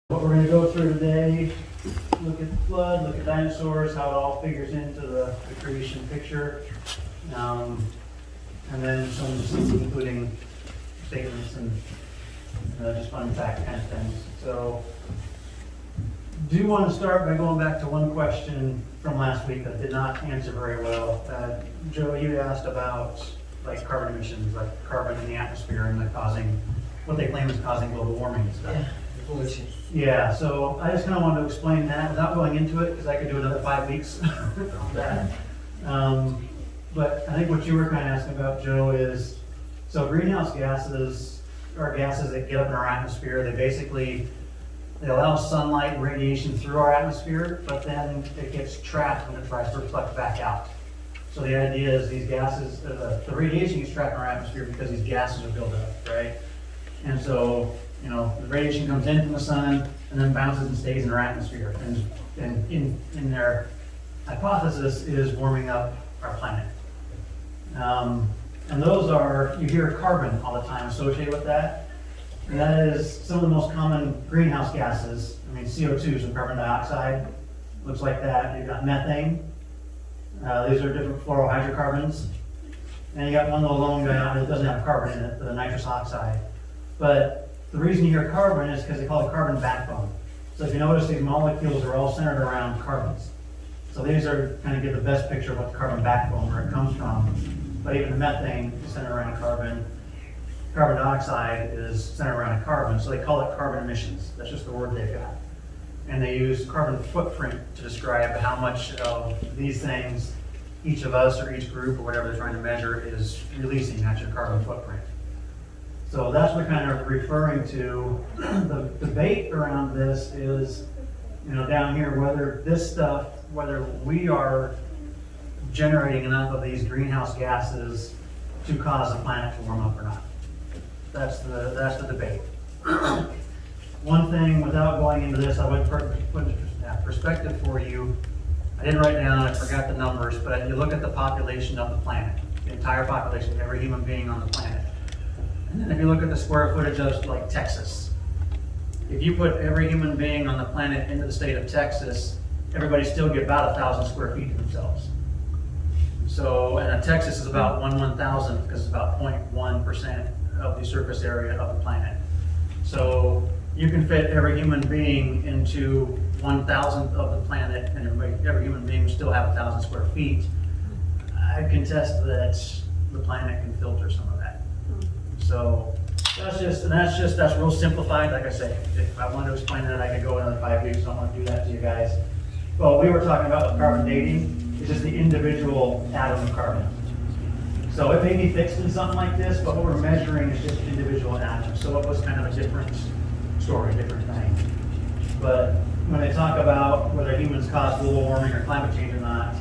What we're going to go through today, look at the flood, look at dinosaurs, how it all figures into the creation picture, and then some including statements and just fun fact kind of things. So, do want to start by going back to one question from last week that I did not answer very well. Joe, you asked about like carbon emissions, like carbon in the atmosphere and causing what they claim is causing global warming and stuff. Yeah, so I just kind of wanted to explain that without going into it, because I could do another 5 weeks on that. But I think what you were kind of asking about, Joe, is, so greenhouse gases are gases that get up in our atmosphere. They allow sunlight and radiation through our atmosphere, but then it gets trapped when it tries to reflect back out. So the idea is these gases, the radiation gets trapped in our atmosphere because these gases are built up, right? And so, the radiation comes in from the sun and then bounces and stays in our atmosphere. And in their hypothesis is warming up our planet. And those are, you hear carbon all the time associated with that. And that is some of the most common greenhouse gases. I mean, CO2, so carbon dioxide, looks like that. You've got methane. These are different fluorohydrocarbons. And you got one little lone guy out there that doesn't have carbon in it, the nitrous oxide. But the reason you hear carbon is because they call it carbon backbone. So if you notice, these molecules are all centered around carbons. So these are kind of give the best picture of what the carbon backbone, where it comes from. But even the methane is centered around carbon. Carbon dioxide is centered around carbon, so they call it carbon emissions. That's just the word they've got. And they use carbon footprint to describe how much of these things each of us or each group or whatever they're trying to measure is releasing. That's your carbon footprint. So that's what kind of referring to. The debate around this is, down here, whether we are generating enough of these greenhouse gases to cause the planet to warm up or not. That's the debate. One thing, without going into this, I would put into perspective for you. I didn't write down, I forgot the numbers, but if you look at the population of the planet, the entire population of every human being on the planet, and then if you look at the square footage of like Texas, if you put every human being on the planet into the state of Texas, everybody still get about 1,000 square feet to themselves. So, and Texas is about 1/1000th, because it's about 0.1% of the surface area of the planet. So you can fit every human being into 1/1000th of the planet, and every human being will still have 1,000 square feet. I contest that the planet can filter some of that. So that's real simplified. Like I say, if I wanted to explain that, I could go another 5 weeks. I don't want to do that to you guys. But we were talking about with carbon dating, it's just the individual atom of carbon. So it may be fixed in something like this, but what we're measuring is just individual atoms. So it was kind of a different story, different thing. But when they talk about whether humans cause global warming or climate change or not,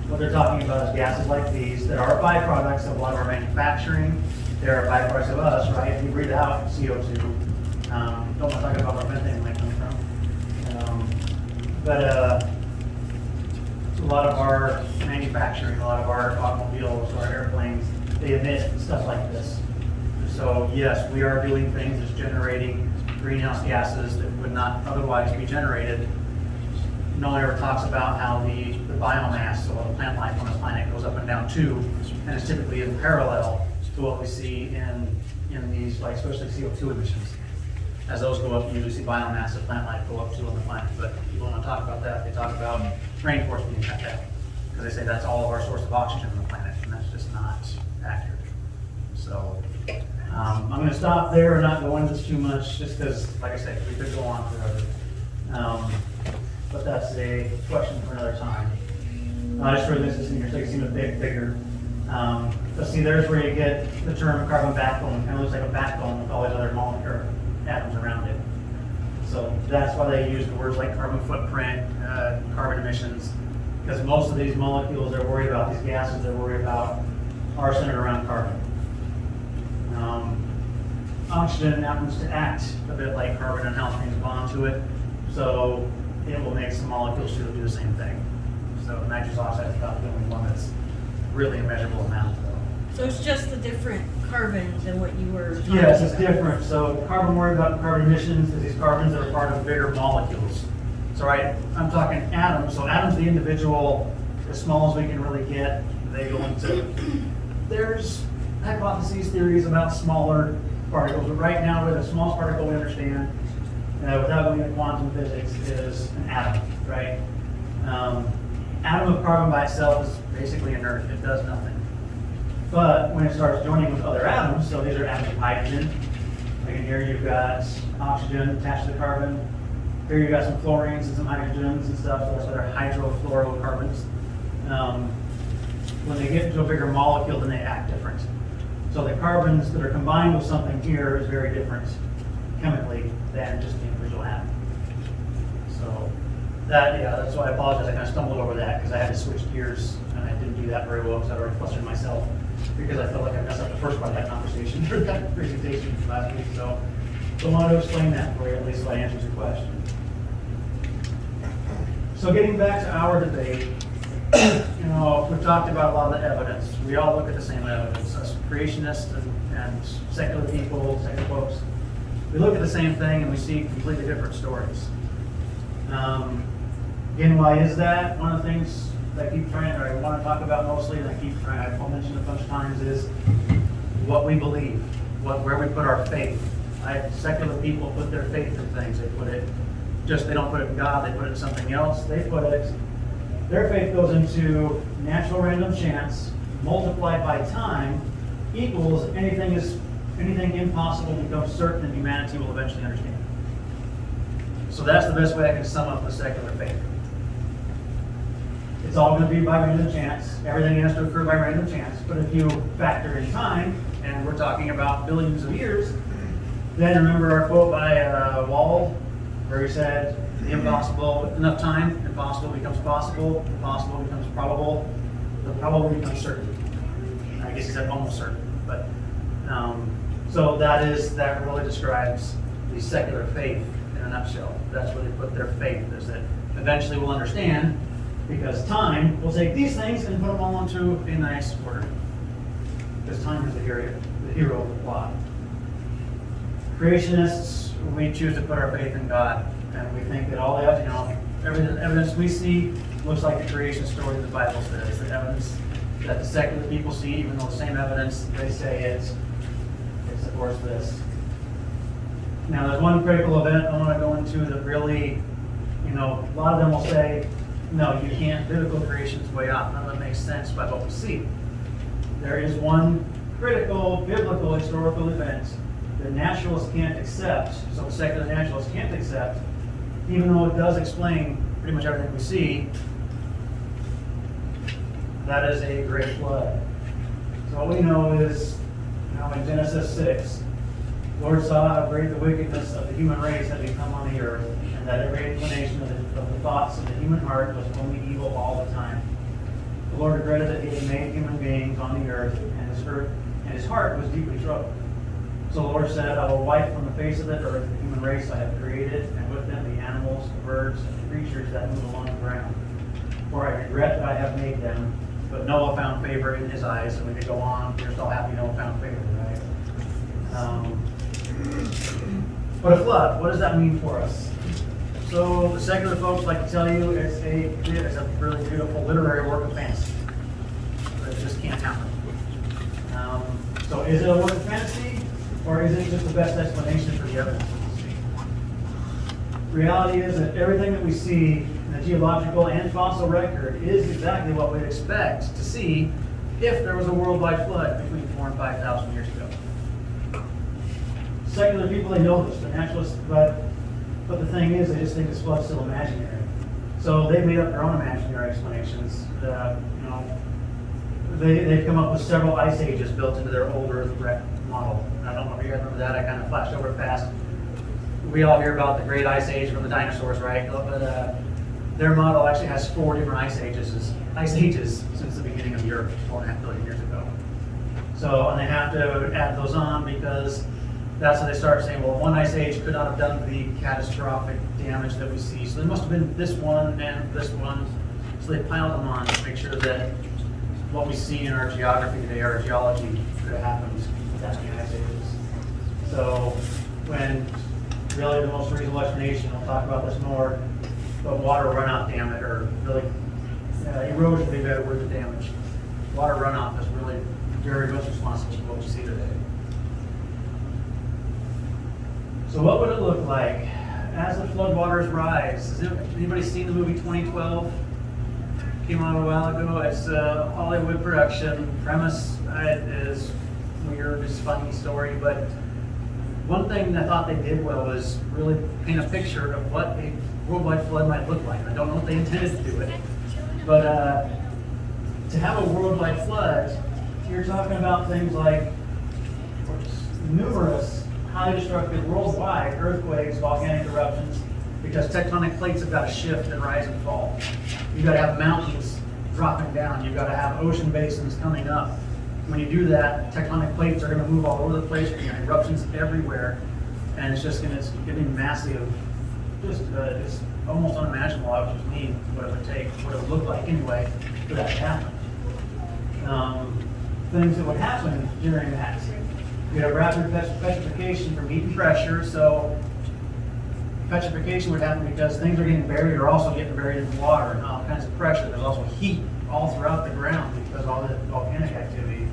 what they're talking about is gases like these that are byproducts of a lot of our manufacturing. They're byproducts of us, right? If you breathe out CO2, don't want to talk about where methane might come from. But a lot of our manufacturing, a lot of our automobiles, our airplanes, they emit stuff like this. So yes, we are doing things that's generating greenhouse gases that would not otherwise be generated. No one ever talks about how the biomass, so the plant life on the planet goes up and down too, and it's typically in parallel to what we see in these, like especially CO2 emissions. As those go up, you usually see biomass of plant life go up too on the planet. But people want to talk about that. They talk about rainforest being cut down, because they say that's all of our source of oxygen on the planet, and that's just not accurate. So I'm going to stop there and not go into this too much, just because, like I said, we could go on forever. But that's a question for another time. I just threw this in here so you can see it a bit bigger. Let's see, there's where you get the term carbon backbone. It kind of looks like a backbone with all these other molecular atoms around it. So that's why they use the words like carbon footprint, carbon emissions, because most of these molecules they're worried about, these gases they're worried about, are centered around carbon. Oxygen happens to act a bit like carbon and how things bond to it, so it will make some molecules do the same thing. So nitrous oxide is about the only one that's really a measurable amount, though. So it's just a different carbon than what you were talking Yes, it's about. different. So carbon, we're about carbon emissions is these carbons that are part of bigger molecules. So right, I'm talking atoms. So atoms, the individual, as small as we can really get, they go into, there's hypotheses, theories about smaller particles, but right now we're the smallest particle we understand, without going into quantum physics, is an atom, right? Atom of carbon by itself is basically inert, it does nothing. But when it starts joining with other atoms, so these are atoms of hydrogen, like in here you've got oxygen attached to the carbon, here you've got some fluorines and some hydrogens and stuff, so that's why they're hydrofluorocarbons. When they get into a bigger molecule, then they act different. So the carbons that are combined with something here is very different chemically than just the individual atom. So that, yeah, that's why I apologize. I kind of stumbled over that because I had to switch gears and I didn't do that very well because I already flustered myself because I felt like I messed up the first part of that conversation or that presentation last week. So I wanted to explain that for you, at least if I answered your question. So getting back to our debate, we've talked about a lot of the evidence. We all look at the same evidence. Us creationists and secular people, secular folks, we look at the same thing and we see completely different stories. Again, why is that? One of the things that I keep trying, or I want to talk about mostly, and I've mentioned a bunch of times, is what we believe, where we put our faith. Secular people put their faith in things. They don't put it in God, they put it in something else. Their faith goes into natural random chance multiplied by time equals anything impossible becomes certain and humanity will eventually understand. So that's the best way I can sum up the secular faith. It's all going to be by random chance. Everything has to occur by random chance. But if you factor in time, and we're talking about billions of years, then remember our quote by Wald, where he said, the impossible, with enough time, impossible becomes possible, impossible becomes probable, the probable becomes certain. I guess he said almost certain, but so that really describes the secular faith in a nutshell. That's where they put their faith, is that eventually we'll understand, because time will take these things and put them all into a nice order. Because time is the hero of the plot. Creationists, we choose to put our faith in God, and we think that all the evidence we see looks like the creation story the Bible says. The evidence that the secular people see, even though the same evidence they say it's of course this. Now, there's one critical event I want to go into that really, a lot of them will say, no, you can't. Biblical creation is way off. None of it makes sense by what we see. There is one critical biblical historical event that naturalists can't accept, so the secular naturalists can't accept, even though it does explain pretty much everything we see. That is a great flood. So what we know is, in Genesis 6, the Lord saw how great the wickedness of the human race had become on the earth, and that every inclination of the thoughts of the human heart was only evil all the time. The Lord regretted that He had made human beings on the earth, and His heart was deeply troubled. So the Lord said, I will wipe from the face of the earth the human race I have created, and with them the animals, the birds, and the creatures that move along the ground. For I regret that I have made them. But Noah found favor in his eyes, and we could go on. We're still happy Noah found favor, right? But a flood, what does that mean for us? So the secular folks like to tell you it's a really beautiful literary work of fantasy. But it just can't happen. So is it a work of fantasy, or is it just the best explanation for the evidence that we see? Reality is that everything that we see in the geological and fossil record is exactly what we'd expect to see if there was a worldwide flood between 4,000 and 5,000 years ago. Secular people, they know this, the naturalists, but the thing is, they just think this flood's still imaginary. So they've made up their own imaginary explanations. They've come up with several ice ages built into their old Earth model. I don't know if you guys remember that. I kind of flashed over it fast. We all hear about the Great Ice Age from the dinosaurs, right? But their model actually has 4 different ice ages since the beginning of the Earth, 4.5 billion years ago. So, and they have to add those on because that's how they start saying, well, one ice age could not have done the catastrophic damage that we see. So there must have been this one and this one. So they piled them on to make sure that what we see in our geography today, our geology, that happened back in the Ice Ages. So when really the most reasonable explanation, we'll talk about this more, but water runoff damage, or really erosion would be a better word than damage. Water runoff is really very much responsible for what we see today. So what would it look like as the floodwaters rise? Has anybody seen the movie 2012? Came out a while ago. It's a Hollywood production. Premise is weird, it's a funny story, but one thing I thought they did well was really paint a picture of what a worldwide flood might look like. I don't know if they intended to do it, but to have a worldwide flood, you're talking about things like numerous highly destructive worldwide earthquakes, volcanic eruptions, because tectonic plates have got to shift and rise and fall. You've got to have mountains dropping down. You've got to have ocean basins coming up. When you do that, tectonic plates are going to move all over the place. You're going to have eruptions everywhere, and it's just going to be massive. It's almost unimaginable. I would just mean what it would take, what it would look like anyway, for that to happen. Things that would happen during that. You have rapid petrification from heat and pressure. So petrification would happen because things are getting buried or also getting buried in water and all kinds of pressure. There's also heat all throughout the ground because all the volcanic activity,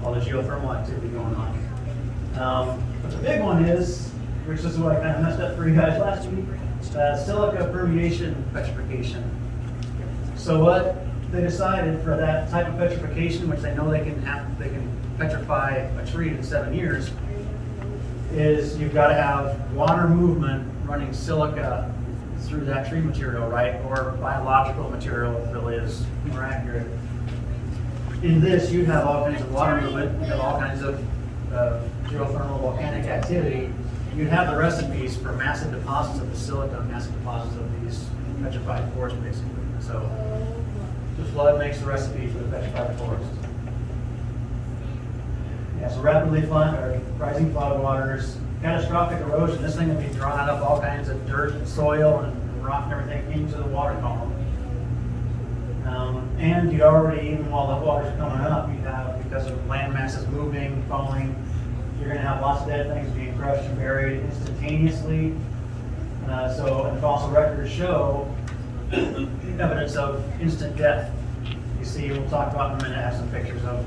all the geothermal activity going on. But the big one is, which is what I kind of messed up for you guys last week, silica permeation petrification. So what they decided for that type of petrification, which they know they can petrify a tree in 7 years, is you've got to have water movement running silica through that tree material, right? Or biological material, if it really is more accurate. In this, you have all kinds of water movement, you have all kinds of geothermal volcanic activity. You have the recipes for massive deposits of the silica, massive deposits of these petrified forests, basically. So the flood makes the recipe for the petrified forest. Yeah, so rapidly rising floodwaters, catastrophic erosion. This thing will be drawing up all kinds of dirt and soil and rock and everything into the water column. And you already, even while the water's coming up, you have, because of land masses moving, falling, you're going to have lots of dead things being crushed and buried instantaneously. So, and fossil records show evidence of instant death. You see, we'll talk about in a minute, I have some pictures of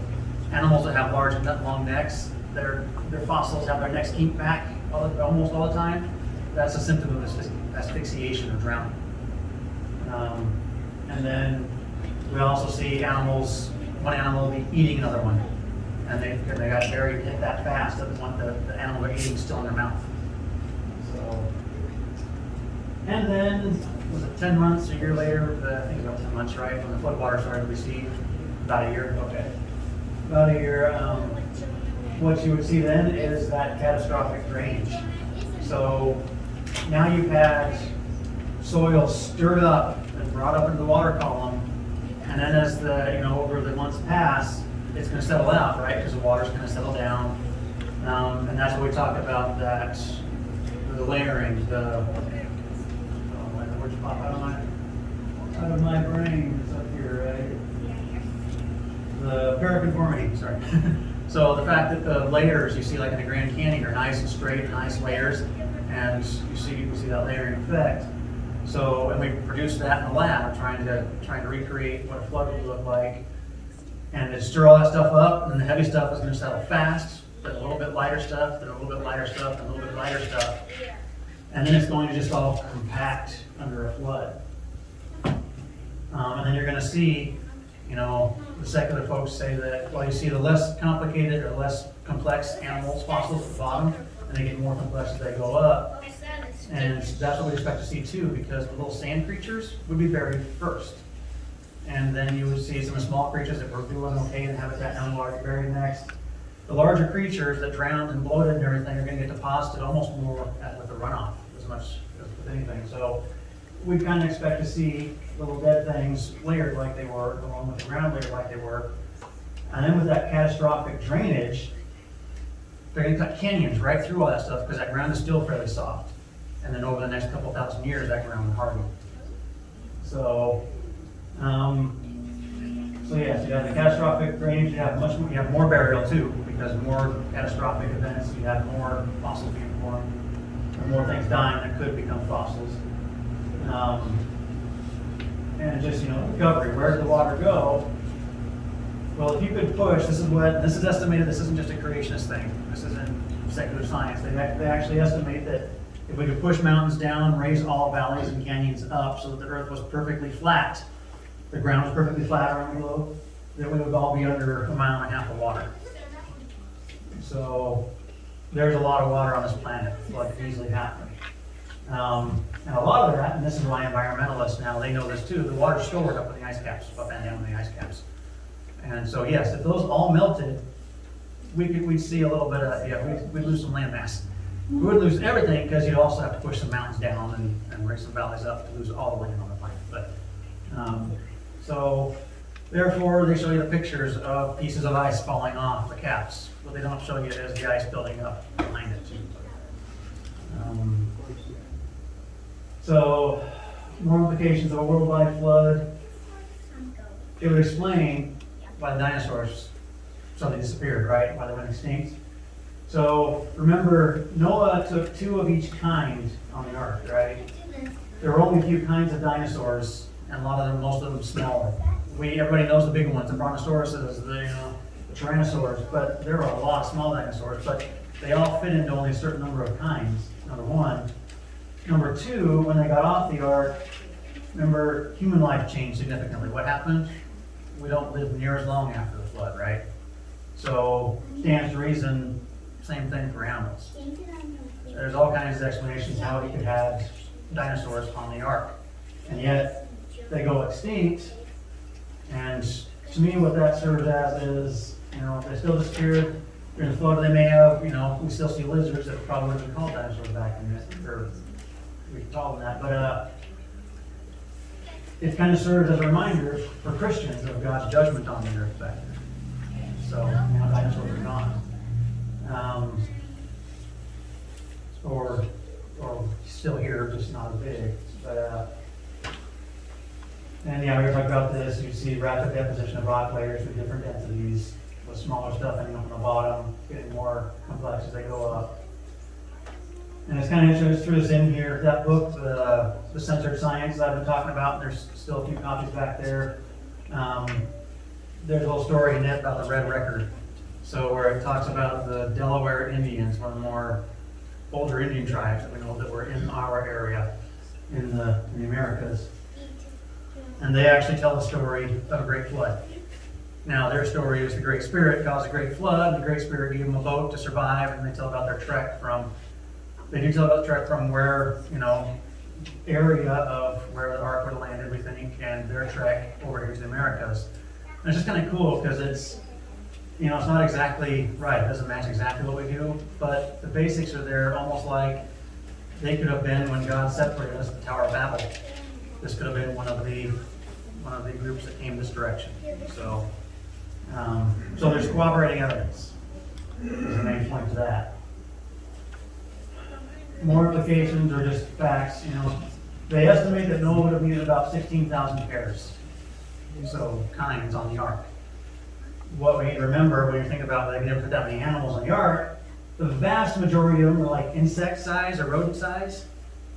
animals that have large, long necks. Their fossils have their necks kinked back almost all the time. That's a symptom of asphyxiation or drowning. And then we also see animals, one animal will be eating another one. And they got buried hit that fast that the animal they're eating is still in their mouth. So, and then, was it 10 months, a year later, I think about 10 months, right, when the floodwater started to recede? About a year, okay. About a year, what you would see then is that catastrophic drainage. So now you've had soil stirred up and brought up into the water column, and then as over the months pass, it's going to settle out, right? Because the water's going to settle down, and that's what we talk about, that the layering, where'd you pop out of my brain? It's up here, right? The paraconformity, sorry. So the fact that the layers you see like in the Grand Canyon are nice and straight and nice layers, and you see that layering effect. So, and we produced that in the lab, trying to recreate what a flood would look like, and to stir all that stuff up, and the heavy stuff is going to settle fast, then a little bit lighter stuff, then a little bit lighter stuff, then a little bit lighter stuff, and then it's going to just all compact under a flood. And then you're going to see, the secular folks say that, well, you see the less complicated or less complex animals, fossils at the bottom, and they get more complex as they go up. And that's what we expect to see too, because the little sand creatures would be buried first. And then you would see some of the small creatures that were doing okay in habitat down the water buried next. The larger creatures that drowned and bloated and everything are going to get deposited almost more with the runoff as much as with anything. So we kind of expect to see little dead things layered like they were, along with the ground layered like they were. And then with that catastrophic drainage, they're going to cut canyons right through all that stuff because that ground is still fairly soft. And then over the next couple thousand years, that ground will harden. So So yes, you have the catastrophic range, you have much more, you have more burial too, because more catastrophic events, you have more fossils being formed, or more things dying that could become fossils. And just, recovery, where did the water go? Well, if you could push, this is estimated, this isn't just a creationist thing, this isn't secular science. They actually estimate that if we could push mountains down, raise all valleys and canyons up so that the earth was perfectly flat, the ground was perfectly flat around the globe, then we would all be under 1.5 miles of water. So there's a lot of water on this planet, what could easily happen. And a lot of that, and this is why environmentalists now, they know this too, the water's stored up in the ice caps, up and down in the ice caps. And so yes, if those all melted, we'd see a little bit of, we'd lose some land mass. We wouldn't lose everything because you'd also have to push some mountains down and raise some valleys up to lose all the land on the planet. But so therefore, they show you the pictures of pieces of ice falling off the caps. What they don't show you is the ice building up behind it too. So more implications of a worldwide flood. It would explain why the dinosaurs suddenly disappeared, right? Why they went extinct. So remember, Noah took 2 of each kind on the ark, right? There were only a few kinds of dinosaurs, and most of them smaller. Everybody knows the big ones, the brontosauruses, the tyrannosaurs, but there were a lot of small dinosaurs, but they all fit into only a certain number of kinds, number one. Number two, when they got off the ark, remember, human life changed significantly. What happened? We don't live near as long after the flood, right? So, stands to reason, same thing for animals. There's all kinds of explanations how you could have dinosaurs on the ark. And yet, they go extinct, and to me what that serves as is, if they still disappeared during the flood, they may have, we still see lizards that probably would have been called dinosaurs back in this, or we can call them that, but it kind of serves as a reminder for Christians of God's judgment on the earth back then. So, dinosaurs are gone. Or still here, just not as big. But, and we were talking about this, you see rapid deposition of rock layers with different densities, with smaller stuff ending up on the bottom, getting more complex as they go up. And it's kind of interesting, threw this in here, that book, the Censored Science that I've been talking about, there's still a few copies back there. There's a whole story in it about the Red Record. So where it talks about the Delaware Indians, one of the more older Indian tribes that we know that were in our area in the Americas. And they actually tell the story of a great flood. Now their story is the Great Spirit caused a great flood, the Great Spirit gave them a boat to survive, and they tell about their trek from, where, area of where the ark would have landed, we think, and their trek over here to the Americas. And it's just kind of cool because it's not exactly right, it doesn't match exactly what we do, but the basics are there, almost like they could have been when God separated us, the Tower of Babel. This could have been one of the groups that came this direction. So there's corroborating evidence. Is the main point to that. More implications or just facts, they estimate that Noah would have needed about 16,000 pairs. So kinds on the ark. What we need to remember when you think about they never put that many animals on the ark, the vast majority of them are like insect size or rodent size.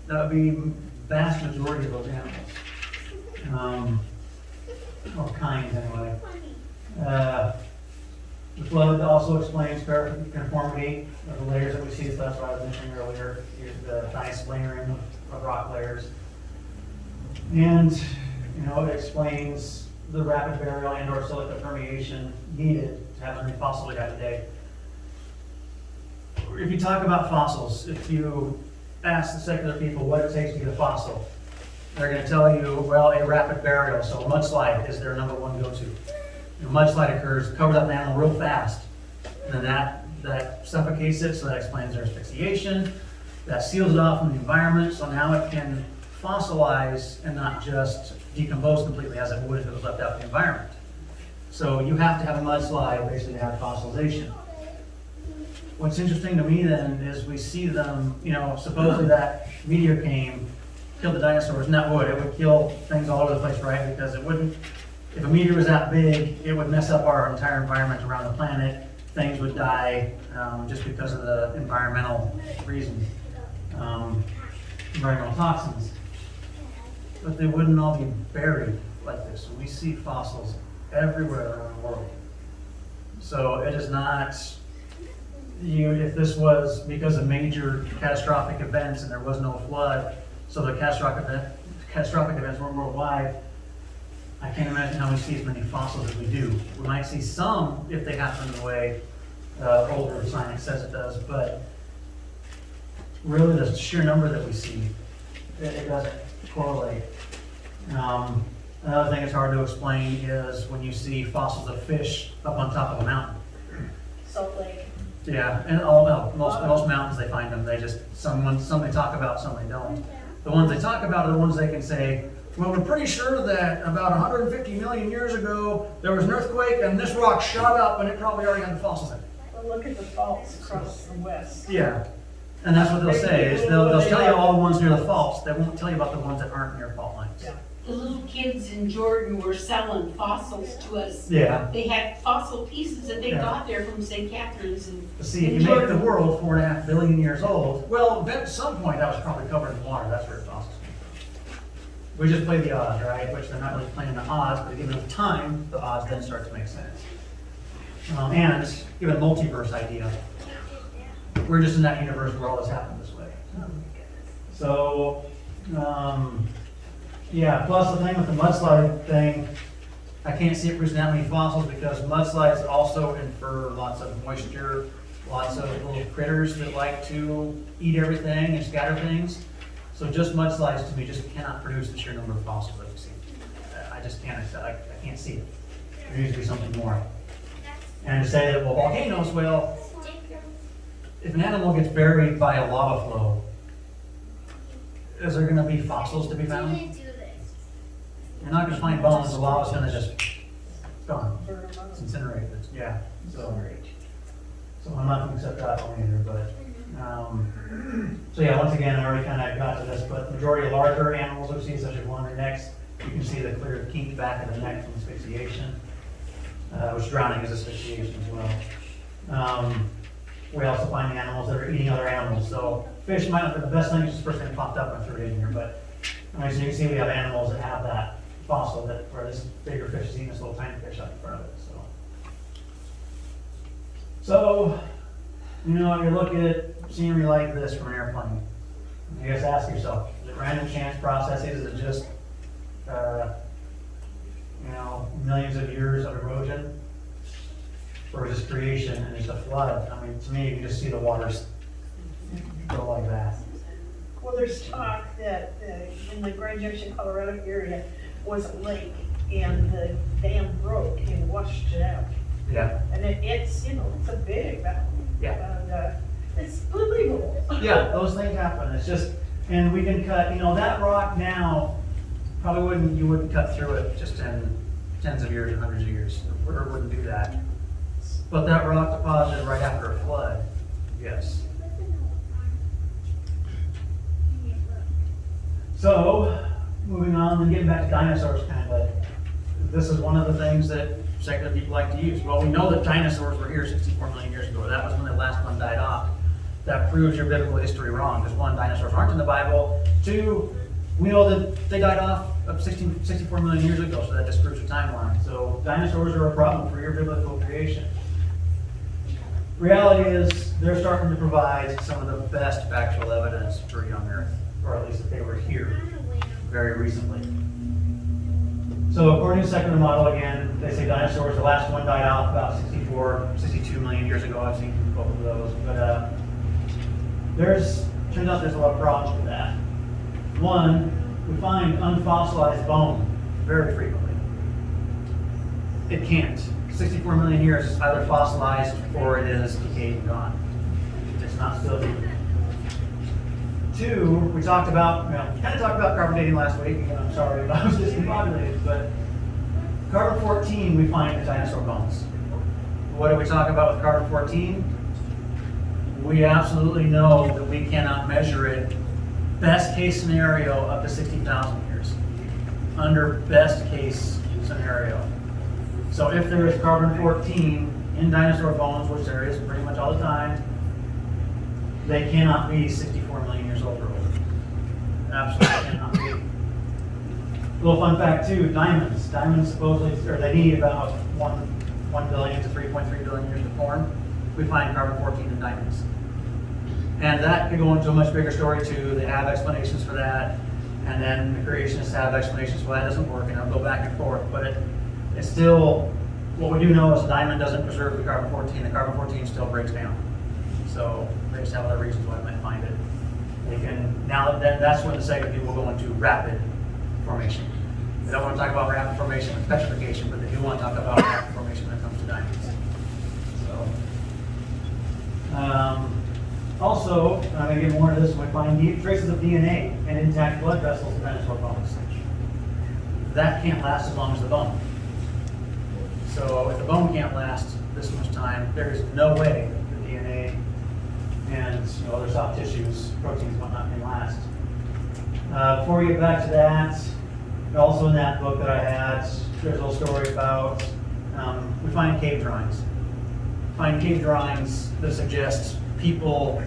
That would be vast majority of those animals. Or kinds anyway. The flood also explains conformity of the layers that we see, so that's what I was mentioning earlier, the nice layering of rock layers. And, it explains the rapid burial and or silica permeation needed to have as many fossils we have today. If you talk about fossils, if you ask the secular people what it takes to get a fossil, they're going to tell you, well, a rapid burial, so a mudslide is their number one go-to. A mudslide occurs, covers up an animal real fast, and then that suffocates it, so that explains their asphyxiation, that seals it off from the environment, so now it can fossilize and not just decompose completely as it would if it was left out in the environment. So you have to have a mudslide basically to have fossilization. What's interesting to me then is we see them, supposedly that meteor came, killed the dinosaurs, and that would, it would kill things all over the place, right? Because it wouldn't if a meteor was that big, it would mess up our entire environment around the planet. Things would die just because of the environmental reasons, environmental toxins. But they wouldn't all be buried like this. We see fossils everywhere around the world. So it is not, if this was because of major catastrophic events and there was no flood, so the catastrophic events weren't worldwide, I can't imagine how we see as many fossils as we do. We might see some if they happen the way older science says it does, but really the sheer number that we see, it doesn't correlate. Another thing that's hard to explain is when you see fossils of fish up on top of a mountain. Salt Lake. Yeah, and most mountains they find them. They just some they talk about, some they don't. The ones they talk about are the ones they can say, well, we're pretty sure that about 150 million years ago there was an earthquake and this rock shot up and it probably already had the fossils in it. Well, look at the faults across the west. Yeah, and that's what they'll say is they'll tell you all the ones near the faults. They won't tell you about the ones that aren't near fault lines. Yeah. The little kids in Jordan were selling fossils to us. Yeah. They had fossil pieces that they Yeah. got there from St. Catherine's and. But see, if you make the world 4.5 billion years old, well, at some point that was probably covered in water. That's where the fossils came from. We just play the odds, right? Which they're not really playing the odds, but given enough time, the odds then start to make sense. And given a multiverse idea, we're just in that universe where all this happened this way. So, yeah, plus the thing with the mudslide thing, I can't see it producing that many fossils because mudslides also infer lots of moisture, lots of little critters that like to eat everything and scatter things. So just mudslides to me just cannot produce the sheer number of fossils that we see. I just can't, I can't see it. There needs to be something more. And to say that, well, volcanoes, well, if an animal gets buried by a lava flow, is there going to be fossils to be found? You're not going to find bones. The lava's going to just, it's gone. It's incinerated. Yeah. So I'm not going to accept that one either. But so yeah, once again, I already kind of got to this, but the majority of larger animals we see, such as one necks, you can see the clear kinked back of the neck from asphyxiation, which drowning is asphyxiation as well. We also find the animals that are eating other animals. So fish might not be the best thing, it's just the first thing that popped up when I threw it in here. But so you can see we have animals that have that fossil where this bigger fish is eating this little tiny fish up in front of it. So you know, you look at scenery like this from an airplane, you just ask yourself, is it random chance processes? Is it just you know, millions of years of erosion? Or is this creation and just a flood? I mean, to me, you can just see the waters go like that. Well, there's talk that in the Grand Junction, Colorado area was a lake and the dam broke and washed it out. Yeah. And it's, you know, it's a big valley. Yeah. And it's believable. Yeah, those things happen. It's just, and we can cut, you know, that rock now, you wouldn't cut through it just in tens of years or hundreds of years. The river wouldn't do that. But that rock deposited right after a flood, yes. So, moving on and getting back to dinosaurs kind of, this is one of the things that secular people like to use. Well, we know that dinosaurs were here 64 million years ago. That was when the last one died off. That proves your biblical history wrong, because one, dinosaurs aren't in the Bible. Two, we know that they died off of 64 million years ago, so that disproves your timeline. So dinosaurs are a problem for your biblical creation. Reality is, they're starting to provide some of the best factual evidence for young Earth, or at least that they were here very recently. So according to the secular model, again, they say dinosaurs, the last one died off about 62 million years ago. I've seen both of those. But turns out there's a lot of problems with that. One, we find unfossilized bone very frequently. It can't. 64 million years is either fossilized or it is decayed and gone. It's not still here. Two, we talked about, kind of talked about carbon dating last week. Again, I'm sorry if I was discombobulated, but carbon 14 we find in dinosaur bones. What do we talk about with carbon 14? We absolutely know that we cannot measure it. Best case scenario up to 60,000 years. Under best case, scenario. So if there is carbon-14 in dinosaur bones, which there is pretty much all the time, they cannot be 64 million years old or older. Absolutely cannot be. Little fun fact too, diamonds. Diamonds supposedly, or they need about 1 billion to 3.3 billion years to form. We find carbon-14 in diamonds. And that could go into a much bigger story too. They have explanations for that. And then the creationists have explanations why that doesn't work, and I'll go back and forth. But it's still, what we do know is the diamond doesn't preserve the carbon-14. The carbon-14 still breaks down. So they just have other reasons why they might find it. They can, now that's when the second people go into rapid formation. They don't want to talk about rapid formation with petrification, but they do want to talk about rapid formation when it comes to diamonds. So, also, I'm going to get more into this when we find deep traces of DNA and intact blood vessels in dinosaur bones. That can't last as long as the bone. So if the bone can't last this much time, there is no way the DNA and other soft tissues, proteins, and whatnot can last. Before we get back to that, also in that book that I had, there's a little story about, we find cave drawings. Find cave drawings that suggest people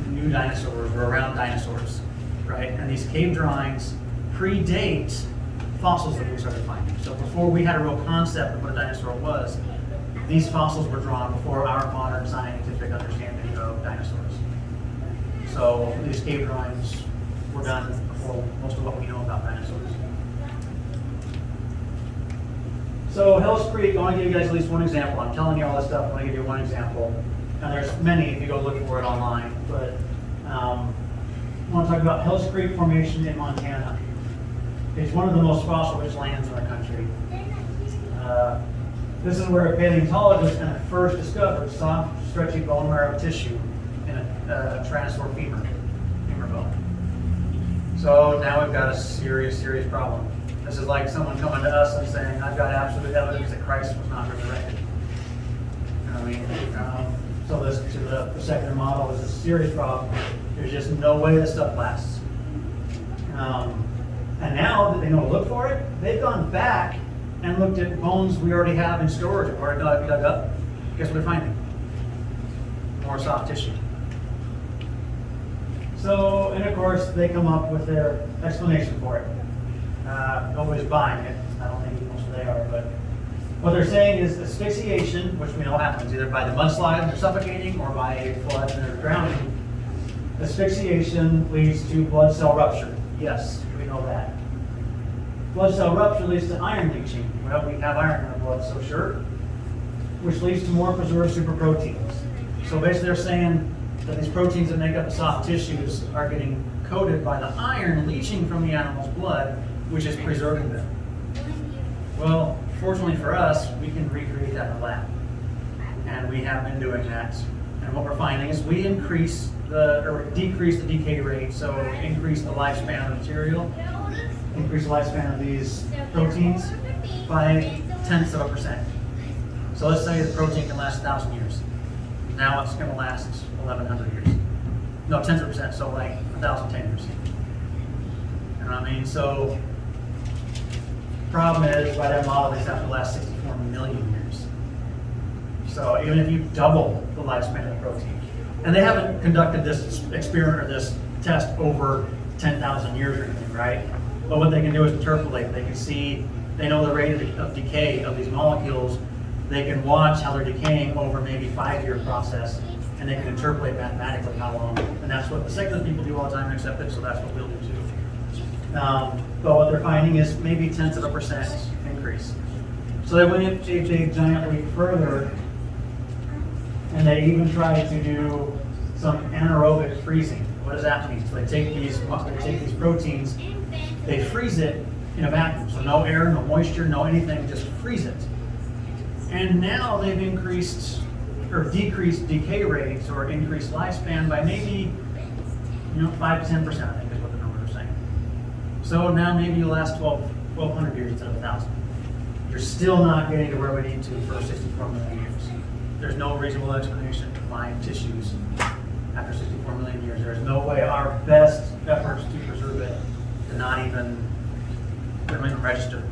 knew dinosaurs or around dinosaurs, right? And these cave drawings predate fossils that we started finding. So before we had a real concept of what a dinosaur was, these fossils were drawn before our modern scientific understanding of dinosaurs. So these cave drawings were done before most of what we know about dinosaurs. So Hell's Creek, I want to give you guys at least one example. I'm telling you all this stuff, I want to give you one example. And there's many if you go look for it online, but I want to talk about Hell's Creek Formation in Montana. It's one of the most fossil-rich lands in our country. This is where paleontologists kind of first discovered soft, stretchy bone marrow tissue in a Tyrannosaur femur bone. So now we've got a serious, serious problem. This is like someone coming to us and saying, I've got absolute evidence that Christ was not resurrected. You know what I mean? So this, to the secular model, is a serious problem. There's just no way this stuff lasts. And now that they know to look for it, they've gone back and looked at bones we already have in storage or dug up. Guess what they're finding? More soft tissue. So, and of course, they come up with their explanation for it. Nobody's buying it. I don't think most of they are, but what they're saying is asphyxiation, which we know happens either by the mudslide, they're suffocating, or by a flood and they're drowning. Asphyxiation leads to blood cell rupture. Yes, we know that. Blood cell rupture leads to iron leaching. Well, we have iron in our blood, so sure. Which leads to more preserved superproteins. So basically they're saying that these proteins that make up the soft tissues are getting coated by the iron leaching from the animal's blood, which is preserving them. Well, fortunately for us, we can recreate that in the lab. And we have been doing that. And what we're finding is we decrease the decay rate, so increase the lifespan of the material, increase the lifespan of these proteins by 0.1%. So let's say the protein can last 1,000 years. Now it's going to last 1,100 years. No, 10%, so like 1,010 years. You know what I mean? So problem is, by that model, these have to last 64 million years. So even if you double the lifespan of the protein, and they haven't conducted this experiment or this test over 10,000 years or anything, right? But what they can do is interpolate. They can see, they know the rate of decay of these molecules. They can watch how they're decaying over maybe 5-year process, and they can interpolate mathematically how long. And that's what the secular people do all the time and accept it, so that's what we'll do too. But what they're finding is maybe 0.1% increase. So they went a giant leap further, and they even tried to do some anaerobic freezing. What does that mean? So they take these proteins, they freeze it in a vacuum. So no air, no moisture, no anything, just freeze it. And now they've increased or decreased decay rates or increased lifespan by maybe 5 to 10%, I think is what the numbers are saying. So now maybe you'll last 1,200 years instead of 1,000. You're still not getting to where we need to for 64 million years. There's no reasonable explanation to find tissues after 64 million years. There's no way our best efforts to preserve it to not even register.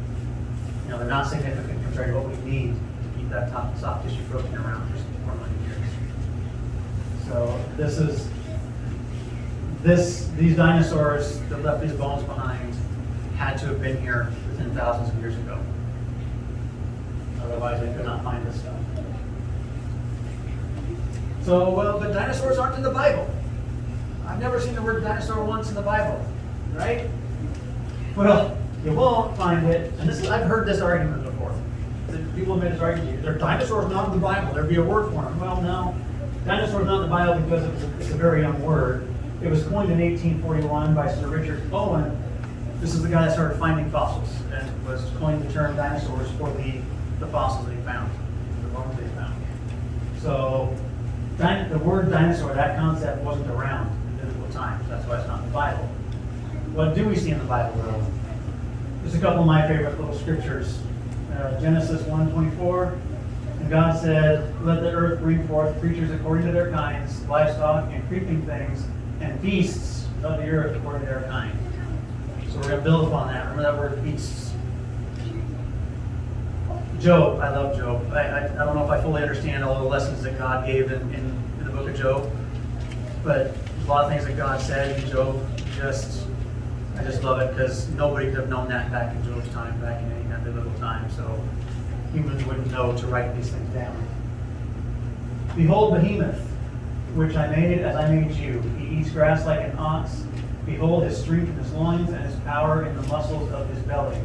they're not significant compared to what we need to keep that soft tissue protein around for 4 million years. So these dinosaurs that left these bones behind had to have been here within thousands of years ago. Otherwise, they could not find this stuff. So, well, but dinosaurs aren't in the Bible. I've never seen the word dinosaur once in the Bible, right? Well, you won't find it, and I've heard this argument before. People have made this argument, there are dinosaurs not in the Bible, there'd be a word for them. Well, no, dinosaurs not in the Bible because it's a very young word. It was coined in 1841 by Sir Richard Owen. This is the guy that started finding fossils and was coined the term dinosaurs for the fossils that he found, the bones that he found. So the word dinosaur, that concept wasn't around in biblical times. That's why it's not in the Bible. What do we see in the Bible, though? There's a couple of my favorite little scriptures. Genesis 1:24, and God said, "Let the earth bring forth creatures according to their kinds, livestock and creeping things, and beasts of the earth according to their kind." So we're going to build upon that. Remember that word, beasts. Job, I love Job. I don't know if I fully understand all the lessons that God gave in the book of Job, but a lot of things that God said in Job, I just love it because nobody could have known that back in Job's time, back in any kind of biblical time, so humans wouldn't know to write these things down. "Behold Behemoth, which I made as I made you. He eats grass like an ox. Behold his strength in his loins and his power in the muscles of his belly.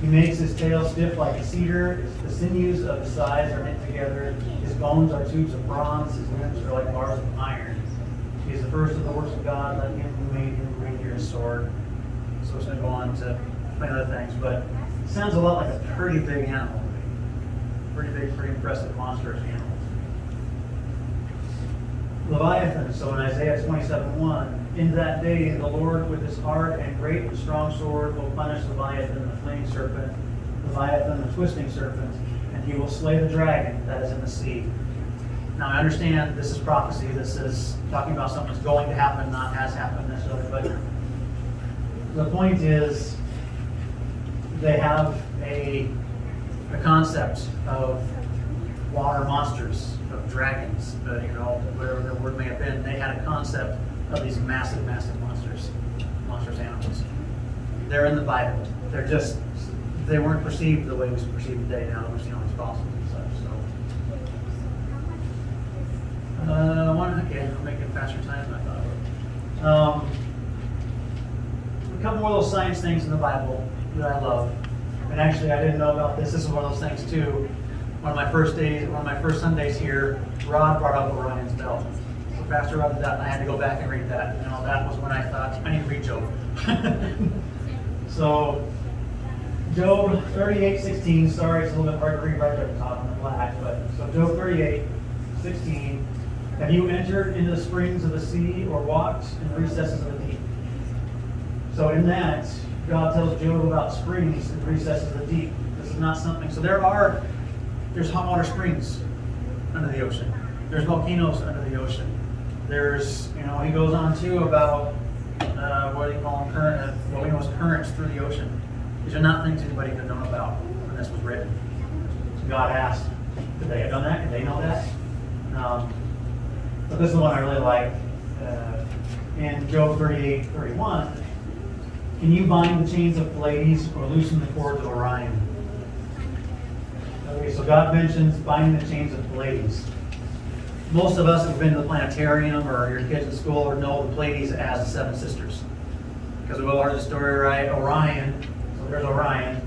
He makes his tail stiff like a cedar. The sinews of his thighs are knit together. His bones are tubes of bronze. His limbs are like bars of iron. He is the first of the works of God. Let him who made him bring here his sword." So it's going to go on to explain other things, but it sounds a lot like a pretty big animal. Pretty big, pretty impressive, monstrous animals. Leviathan, so in Isaiah 27:1, "In that day the Lord with his hard and great and strong sword will punish Leviathan, the flaming serpent, Leviathan, the twisting serpent, and he will slay the dragon that is in the sea." Now I understand this is prophecy. This is talking about something that's going to happen, not has happened necessarily, but the point is they have a concept of water monsters, of dragons, whatever the word may have been. They had a concept of these massive, massive monstrous animals. They're in the Bible. They weren't perceived the way we perceive today now that we're seeing all these fossils and such. I'm making faster time than I thought I would. A couple more little science things in the Bible that I love. And actually, I didn't know about this. This is one of those things too. One of my first Sundays here, Rod brought up Orion's belt. So Pastor Rod did that, and I had to go back and read that. That was when I thought, I need to read Job. So, Job 38:16. Sorry, it's a little bit hard to read right there at the top in the black. But so Job 38:16. "Have you entered into the springs of the sea, or walked in the recesses of the deep?" So in that, God tells Job about springs and recesses of the deep. This is not something. So there's hot water springs under the ocean. There's volcanoes under the ocean. There's, he goes on too about what do you call them? Currents through the ocean. These are not things anybody could have known about when this was written. God asked, could they have done that? Could they know that? But this is the one I really like. In Job 38:31. "Can you bind the chains of Pleiades or loosen the cords of Orion?" Okay, so God mentions binding the chains of Pleiades. Most of us have been to the planetarium or your kids in school or know the Pleiades as the Seven Sisters. Because we've all heard the story, right? Orion, so there's Orion.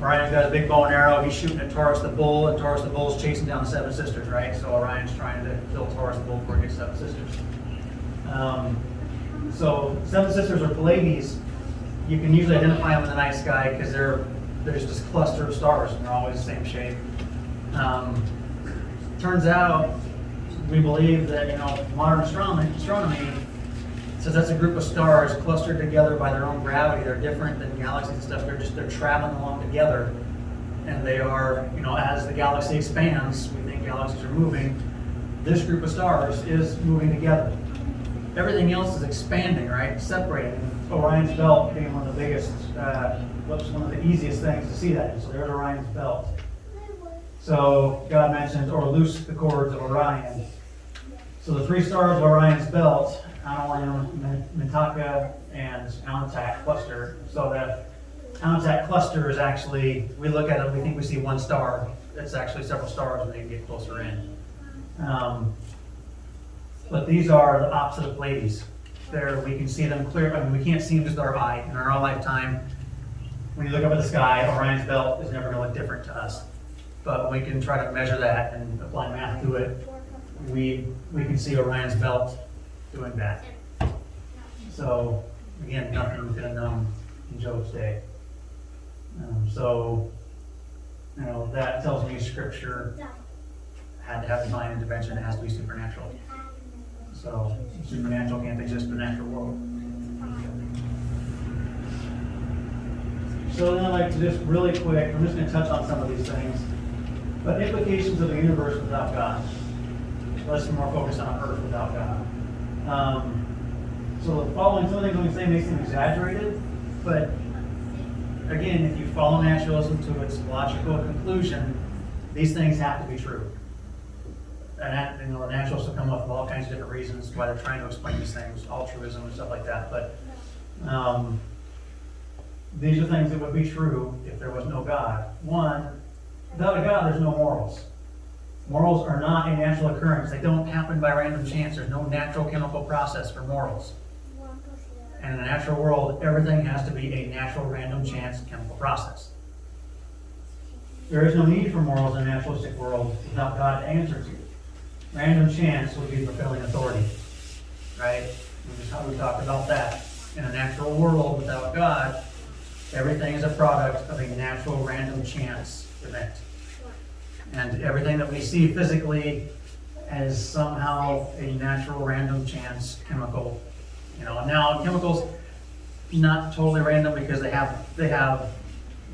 Orion's got a big bow and arrow. He's shooting at Taurus the bull, and Taurus the bull's chasing down the Seven Sisters, right? So Orion's trying to kill Taurus the bull before he gets Seven Sisters. So Seven Sisters or Pleiades, you can usually identify them in the night sky because there's this cluster of stars and they're always the same shape. Turns out, we believe that modern astronomy says that's a group of stars clustered together by their own gravity. They're different than galaxies and stuff. They're traveling along together, and they are as the galaxy expands, we think galaxies are moving. This group of stars is moving together. Everything else is expanding, right? Separating. Orion's belt being one of the biggest what's one of the easiest things to see that in. So there's Orion's belt. So God mentions, or loose the cords of Orion. So the three stars of Orion's belt, Orion, Mintaka, and Antac cluster. So the Antac cluster is actually, we look at it, we think we see one star. It's actually several stars when you get closer in. But these are the opposite of Pleiades. There, we can see them clear. I mean, we can't see them just with our eye. In our lifetime, when you look up at the sky, Orion's belt is never going to look different to us. But when we can try to measure that and apply math to it, we can see Orion's belt doing that. So, again, nothing we could have known in Job's day. So, that tells me Scripture had to have divine intervention. It has to be supernatural. So, supernatural can't exist in the natural world. So then I'd like to just really quick, I'm just going to touch on some of these things. But implications of the universe without God. Let's be more focused on Earth without God. So the following, some of the things I'm going to say may seem exaggerated, but again, if you follow naturalism to its logical conclusion, these things have to be true. And the naturalists will come up with all kinds of different reasons why they're trying to explain these things, altruism and stuff like that. But these are things that would be true if there was no God. One, without a God, there's no morals. Morals are not a natural occurrence. They don't happen by random chance. There's no natural chemical process for morals. And in the natural world, everything has to be a natural random chance chemical process. There is no need for morals in a naturalistic world without God to answer to. Random chance would be fulfilling authority, right? We talked about that. In a natural world without God, everything is a product of a natural random chance event. And everything that we see physically as somehow a natural random chance chemical. Now chemicals not totally random because they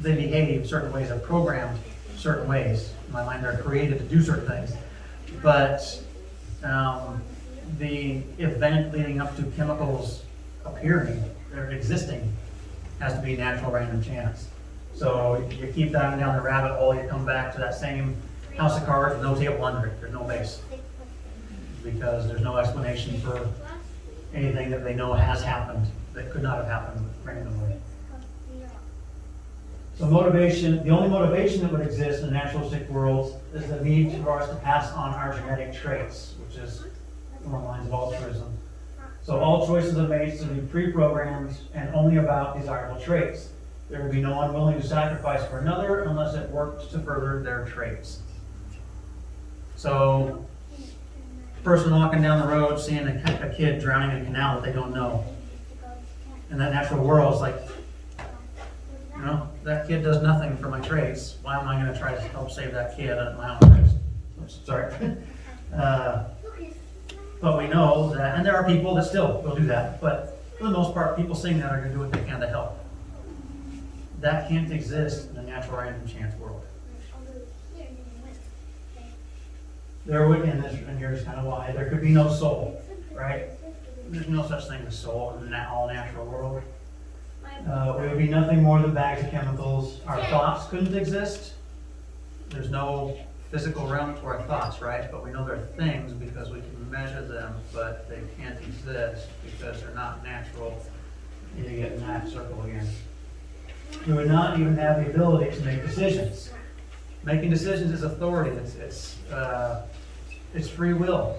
behave certain ways, they're programmed certain ways. In my mind, they're created to do certain things. But the event leading up to chemicals appearing or existing has to be natural random chance. So you keep diving down the rabbit hole, you come back to that same house of cards with no table under it. There's no base. Because there's no explanation for anything that they know has happened that could not have happened randomly. So motivation, the only motivation that would exist in the naturalistic world is the need for us to pass on our genetic traits, which is along the lines of altruism. So all choices are made to be pre-programmed and only about desirable traits. There will be no one willing to sacrifice for another unless it worked to further their traits. So, a person walking down the road seeing a kid drowning in a canal that they don't know. In that natural world, it's like, that kid does nothing for my traits. Why am I going to try to help save that kid at my own risk? Sorry. But we know that, and there are people that still will do that, but for the most part, people saying that are going to do what they can to help. That can't exist in a natural random chance world. There would, and here's kind of why, there could be no soul, right? There's no such thing as soul in the all natural world. We would be nothing more than bags of chemicals. Our thoughts couldn't exist. There's no physical realm to our thoughts, right? But we know they're things because we can measure them, but they can't exist because they're not natural. You get in that circle again. We would not even have the ability to make decisions. Making decisions is authority. It's free will.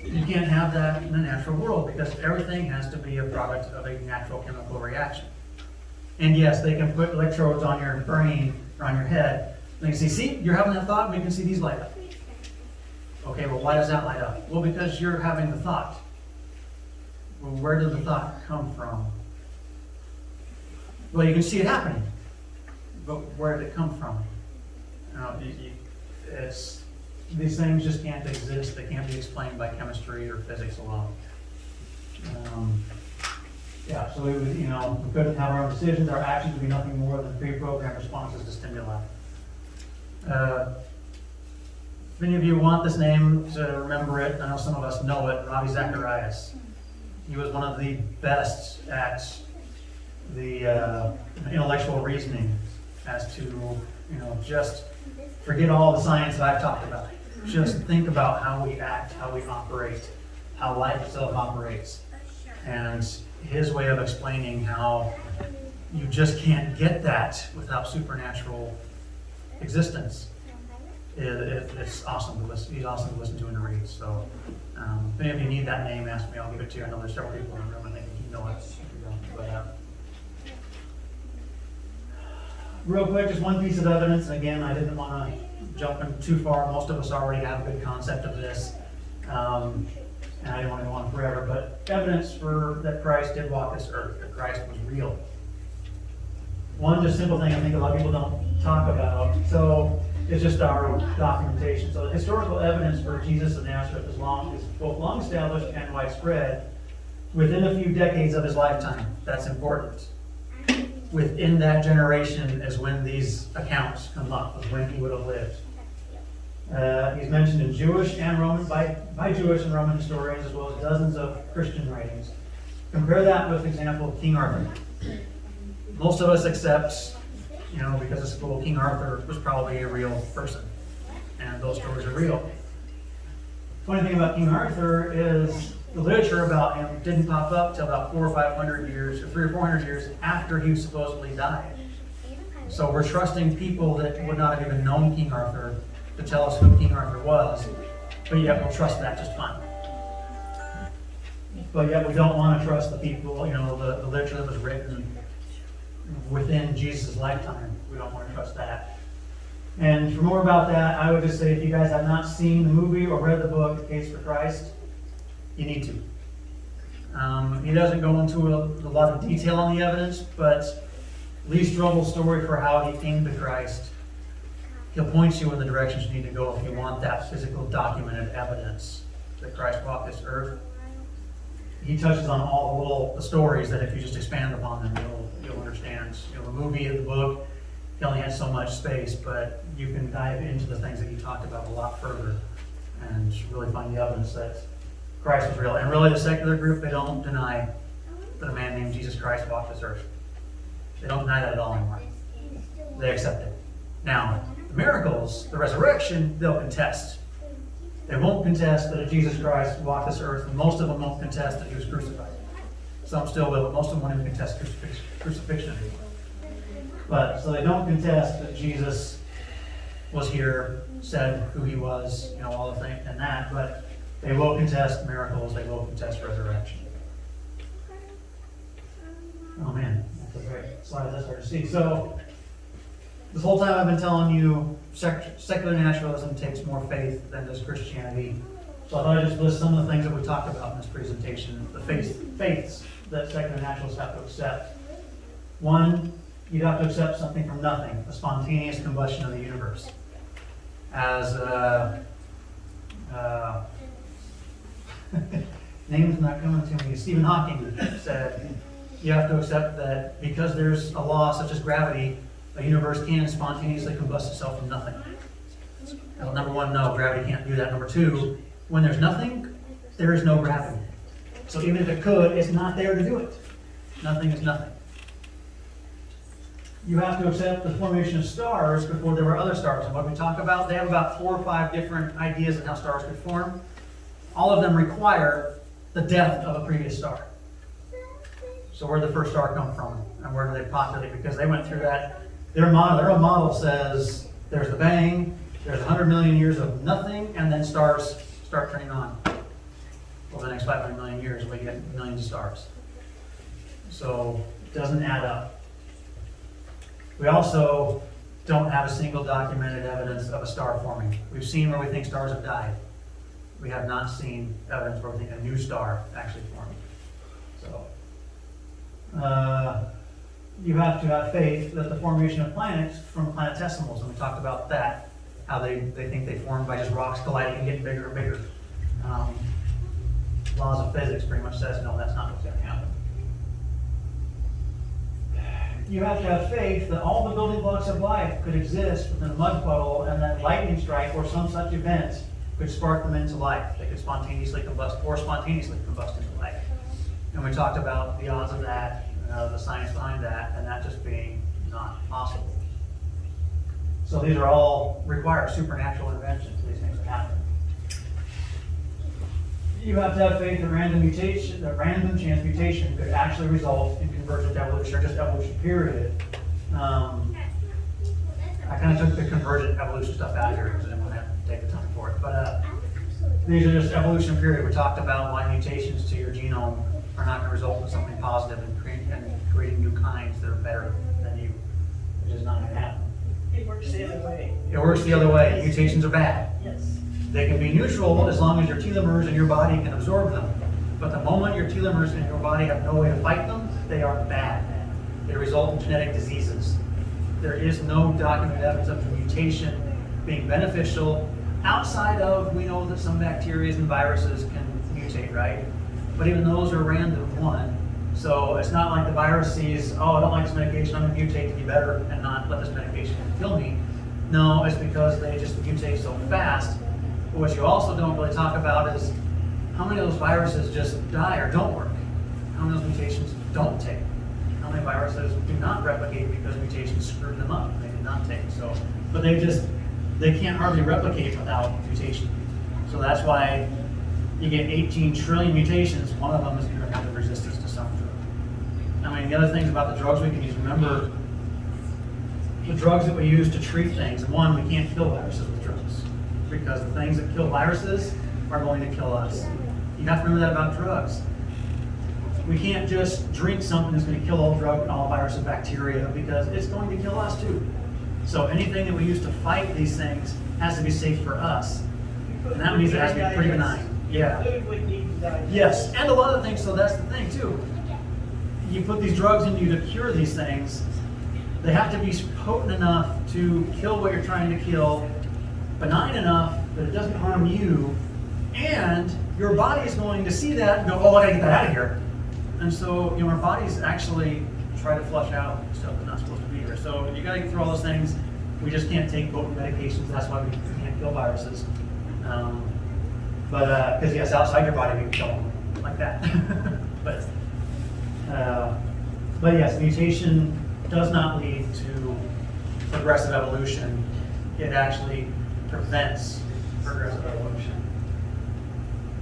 You can't have that in the natural world because everything has to be a product of a natural chemical reaction. And yes, they can put electrodes on your brain or on your head. They can see, you're having that thought, and we can see these light up. Okay, well, why does that light up? Well, because you're having the thought. Well, where did the thought come from? Well, you can see it happening, but where did it come from? These things just can't exist. They can't be explained by chemistry or physics alone. So we would, we couldn't have our own decisions. Our actions would be nothing more than pre-programmed responses to stimuli. If any of you want this name to remember it, I know some of us know it, Ravi Zacharias. He was one of the best at the intellectual reasoning as to, just forget all the science that I've talked about. Just think about how we act, how we operate, how life itself operates. And his way of explaining how you just can't get that without supernatural existence. It's awesome to listen. He's awesome to listen to and to read. So, if any of you need that name, ask me. I'll give it to you. I know there's several people in the room. I think you know it. But, real quick, just one piece of evidence. Again, I didn't want to jump in too far. Most of us already have a good concept of this, and I didn't want to go on forever. But evidence for that Christ did walk this earth. That Christ was real. One just simple thing I think a lot of people don't talk about. So it's just our documentation. So the historical evidence for Jesus of Nazareth is both long established and widespread within a few decades of his lifetime. That's important. Within that generation is when these accounts come up, of when he would have lived. He's mentioned in Jewish and Roman, by Jewish and Roman historians, as well as dozens of Christian writings. Compare that with the example of King Arthur. Most of us accept, because of school, King Arthur was probably a real person. And those stories are real. Funny thing about King Arthur is the literature about him didn't pop up till about 400 or 500 years, or 300 or 400 years after he supposedly died. So we're trusting people that would not have even known King Arthur to tell us who King Arthur was, but yet we'll trust that just fine. But yet we don't want to trust the people, the literature that was written within Jesus' lifetime. We don't want to trust that. And for more about that, I would just say if you guys have not seen the movie or read the book, The Case for Christ, you need to. He doesn't go into a lot of detail on the evidence, but Lee Strobel's story for how he came to Christ, he'll point you in the directions you need to go if you want that physical documented evidence that Christ walked this earth. He touches on all the stories that if you just expand upon them, you'll understand. The movie and the book, he only had so much space, but you can dive into the things that he talked about a lot further and really find the evidence that Christ was real. And really the secular group, they don't deny that a man named Jesus Christ walked this earth. They don't deny that at all anymore. They accept it. Now, the miracles, the resurrection, they'll contest. They won't contest that Jesus Christ walked this earth, and most of them won't contest that he was crucified. Some still will, but most of them won't even contest crucifixion anymore. But, so they don't contest that Jesus was here, said who he was, all the things and that, but they will contest miracles, they will contest resurrection. Oh man, that's a great slide, that's hard to see. So, this whole time I've been telling you secular naturalism takes more faith than does Christianity. So I thought I'd just list some of the things that we talked about in this presentation, the faiths that secular naturalists have to accept. One, you'd have to accept something from nothing, the spontaneous combustion of the universe. As name's not coming to me, Stephen Hawking said, you have to accept that because there's a law such as gravity, a universe can spontaneously combust itself from nothing. Well, number one, no, gravity can't do that. Number two, when there's nothing, there is no gravity. So even if it could, it's not there to do it. Nothing is nothing. You have to accept the formation of stars before there were other stars. And what we talk about, they have about 4 or 5 different ideas of how stars could form. All of them require the death of a previous star. So where did the first star come from? And where did they populate? Because they went through that. Their own model says there's the bang, there's 100 million years of nothing, and then stars start turning on. Over the next 500 million years, we get millions of stars. So it doesn't add up. We also don't have a single documented evidence of a star forming. We've seen where we think stars have died. We have not seen evidence where we think a new star actually formed. So, you have to have faith that the formation of planets from planetesimals, and we talked about that, how they think they formed by just rocks colliding and getting bigger and bigger. Laws of physics pretty much says, no, that's not what's going to happen. You have to have faith that all the building blocks of life could exist within a mud puddle, and that lightning strike or some such event could spark them into life. They could spontaneously combust or spontaneously combust into life. And we talked about the odds of that the science behind that, and that just being not possible. So these are all require supernatural intervention for these things to happen. You have to have faith that random chance mutation could actually result in convergent evolution or just evolution period. I kind of took the convergent evolution stuff out here because I didn't want to have to take the time for it. But these are just evolution period. We talked about why mutations to your genome are not going to result in something positive and creating new kinds that are better than you, which is not going to happen. It works the other way. It works the other way. Mutations are bad. Yes. They can be neutral as long as your telomeres in your body can absorb them. But the moment your telomeres in your body have no way to fight them, they are bad. They result in genetic diseases. There is no documented evidence of mutation being beneficial outside of, we know that some bacteria and viruses can mutate, right? But even those are random, one. So it's not like the virus sees, oh, I don't like this medication, I'm gonna mutate to be better and not let this medication kill me. No, it's because they just mutate so fast. But what you also don't really talk about is how many of those viruses just die or don't work? How many of those mutations don't take? How many viruses do not replicate because mutations screwed them up? They did not take. So, but they can't hardly replicate without mutation. So that's why you get 18 trillion mutations. One of them is going to have the resistance to some drug. I mean, the other things about the drugs we can use, remember, the drugs that we use to treat things, one, we can't kill viruses with drugs because the things that kill viruses are going to kill us. You have to remember that about drugs. We can't just drink something that's going to kill all viruses and bacteria because it's going to kill us too. So anything that we use to fight these things has to be safe for us. And that means it has to be pretty benign. Yeah. Food would need to die. Yes, and a lot of things, so that's the thing too. You put these drugs in you to cure these things, they have to be potent enough to kill what you're trying to kill, benign enough that it doesn't harm you, and your body is going to see that and go, oh, I gotta get that out of here. And so, our bodies actually try to flush out stuff that's not supposed to be here. So you gotta get through all those things. We just can't take potent medications, that's why we can't kill viruses. Because yes, outside your body we can kill them like that. but yes, mutation does not lead to progressive evolution. It actually prevents progressive evolution.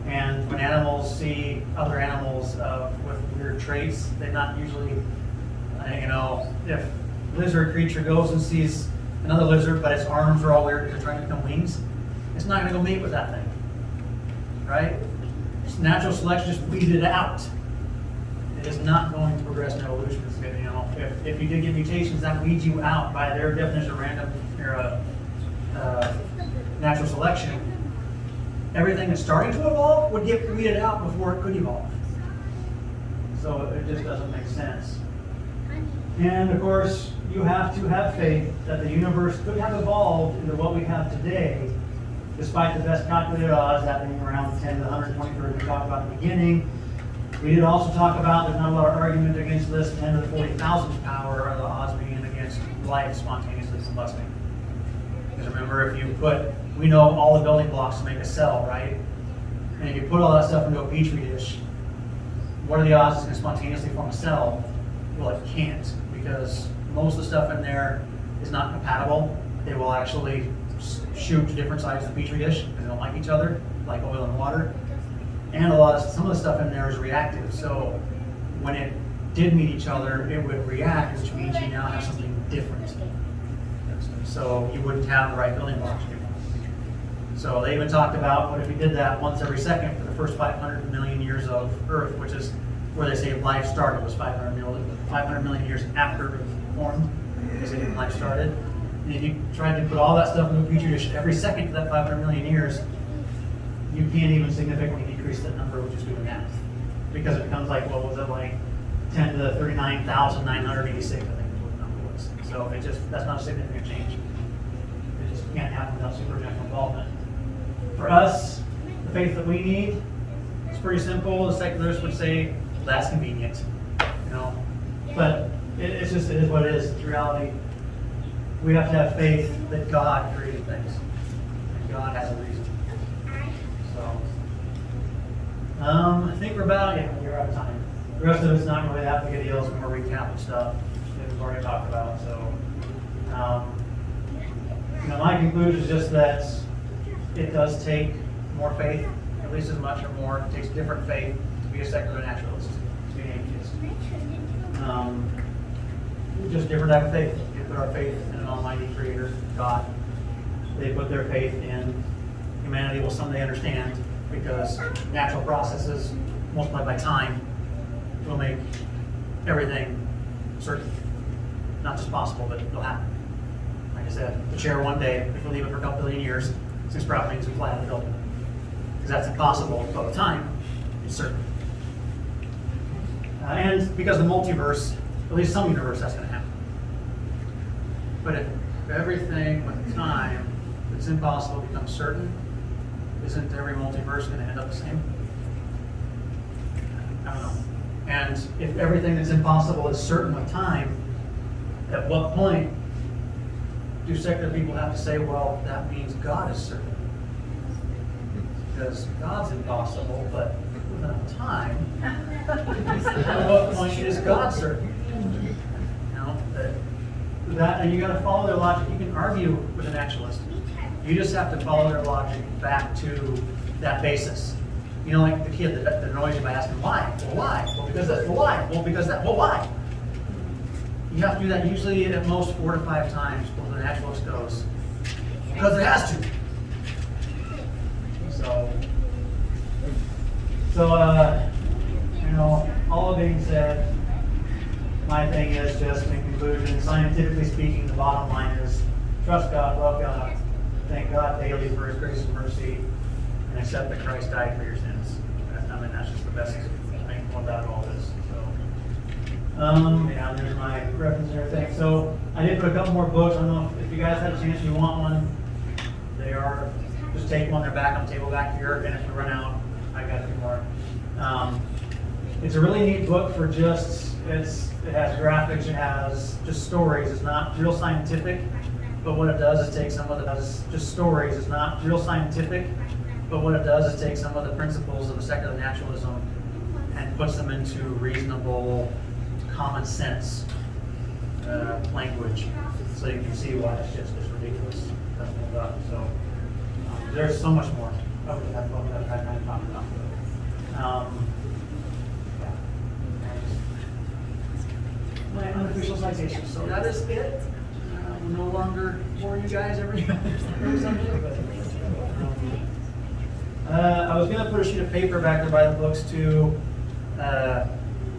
And when animals see other animals with weird traits, they're not usually, if a lizard creature goes and sees another lizard, but its arms are all weird because they're trying to become wings, it's not going to go mate with that thing, right? Just natural selection just weeded it out. It is not going to progress in evolution. If you did get mutations, that weeds you out by their definition of random or natural selection. Everything that's starting to evolve would get weeded out before it could evolve. So it just doesn't make sense. And of course, you have to have faith that the universe could have evolved into what we have today, despite the best calculated odds, that being around 10 to the 123rd we talked about at the beginning. We did also talk about, there's not a lot of argument against this, 10 to the 40,000th power are the odds being against life spontaneously combusting. Because remember, we know all the building blocks to make a cell, right? And if you put all that stuff into a petri dish, what are the odds it's going to spontaneously form a cell? Well, it can't, because most of the stuff in there is not compatible. They will actually shoot to different sides of the petri dish because they don't like each other, like oil and water. And some of the stuff in there is reactive. So when it did meet each other, it would react, which means you now have something different. So you wouldn't have the right building blocks anymore. So they even talked about what if we did that once every second for the first 500 million years of Earth, which is where they say life started, was 500 million years after Earth formed, they say life started. And if you tried to put all that stuff in a petri dish every second for that 500 million years, you can't even significantly decrease that number, which is doing math. Because it becomes like, what was it, like 10 to the 39,986, I think is what the number was. So that's not a significant change. It just can't happen without supernatural involvement. For us, the faith that we need, it's pretty simple. The secularists would say, that's convenient, But it is what it is. It's reality. We have to have faith that God created things. And God has a reason. So, I think we're you're out of time. The rest of it's not really that big a deal, it's more recap of stuff that we've already talked about, so. My conclusion is just that it does take more faith, at least as much or more. It takes different faith to be a secular naturalist, to be an atheist. Just different type of faith. You put our faith in an almighty creator, God. They put their faith in humanity will someday understand, because natural processes multiplied by time will make everything certain. Not just possible, but it'll happen. Like I said, the chair one day, if we leave it for a couple billion years, since sprout wings and fly out of the building. Because that's impossible, but with time, it's certain. And because the multiverse, at least some universe, that's going to happen. But if everything with time that's impossible becomes certain, isn't every multiverse going to end up the same? I don't know. And if everything that's impossible is certain with time, at what point do secular people have to say, well, that means God is certain? Because God's impossible, but without time, at what point is God certain? And you got to follow their logic. You can argue with a naturalist. You just have to follow their logic back to that basis. Like the kid that annoys you by asking why. Well, why? Well, because this. Well, why? Well, because that. Well, why? You have to do that usually at most 4 to 5 times before the naturalist goes, because it has to. All of being said, my thing is just in conclusion, scientifically speaking, the bottom line is trust God, love God, thank God daily for His grace and mercy, and accept that Christ died for your sins. That's just the best thing about all this. There's my reference and everything. So I did put a couple more books. I don't know if you guys had a chance, you want one. They are, just take one, they're back on the table back here, and if we run out, I got a few more. It's a really neat book for it has graphics, it has just stories. It's not real scientific, but what it does is take some of just stories. It's not real scientific, but what it does is take some of the principles of secular naturalism and puts them into reasonable, common sense language, so you can see why it's just ridiculous. That's what about. So there's so much more that I've had time to talk about. My unofficial citation. So that is it. No longer bore you guys every Sunday. I was going to put a sheet of paper back there by the books too.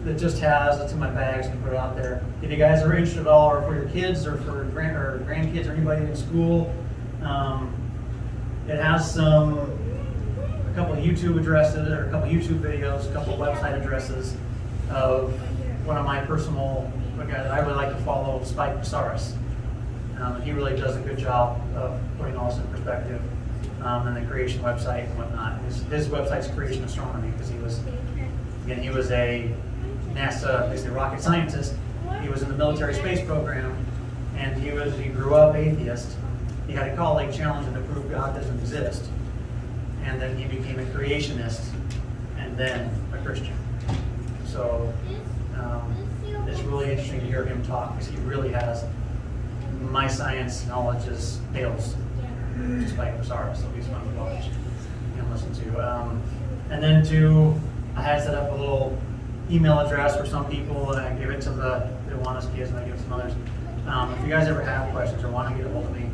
That just has, it's in my bags, and put it out there. If you guys are interested at all, or for your kids, or for grandkids, or anybody in school, it has a couple of YouTube addresses, or a couple of YouTube videos, a couple of website addresses of one of my personal, a guy that I really like to follow, Spike Psaris. He really does a good job of putting all this in perspective, and the creation website and whatnot. His website's Creation Astronomy, because he was a NASA, basically rocket scientist. He was in the military space program, and he grew up atheist. He had a colleague challenge him to prove God doesn't exist, and then he became a creationist, and then a Christian. So it's really interesting to hear him talk, because he really has, my science knowledge is pales to Spike Psaris, so he's fun to watch and listen to. And then I had set up a little email address for some people, and I give it to the Iwanis kids, and I give it to some others. If you guys ever have questions or want to get a hold of me,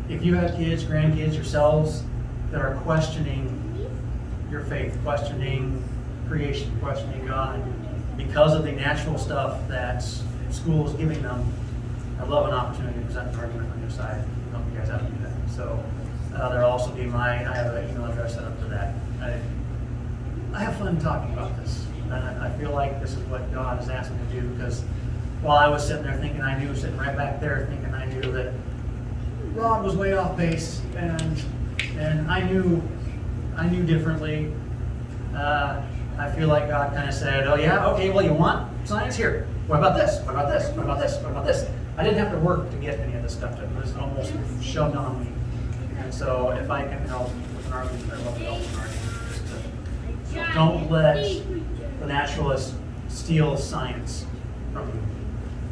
if you have kids, grandkids, yourselves that are questioning your faith, questioning creation, questioning God, because of the natural stuff that school is giving them, I love an opportunity to present an argument on your side. I hope you guys have to do that. So there'll also be I have an email address set up for that. I have fun talking about this, and I feel like this is what God has asked me to do, because while I was sitting there thinking I knew, sitting right back there thinking I knew that Rod was way off base, and I knew differently, I feel like God kind of said, oh yeah, okay, well you want science? Here. What about this? What about this? What about this? What about this? I didn't have to work to get any of this stuff. It was almost shoved on me. And so if I can help with an argument, I love to help with an argument. So don't let the naturalist steals science from you.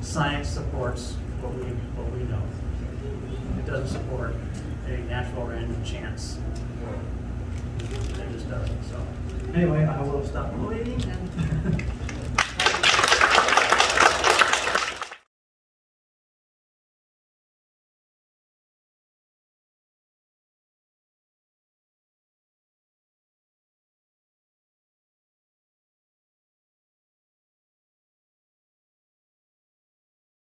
Science supports what we know. It doesn't support a natural random chance. It just doesn't, so. Anyway, I will stop bleeding and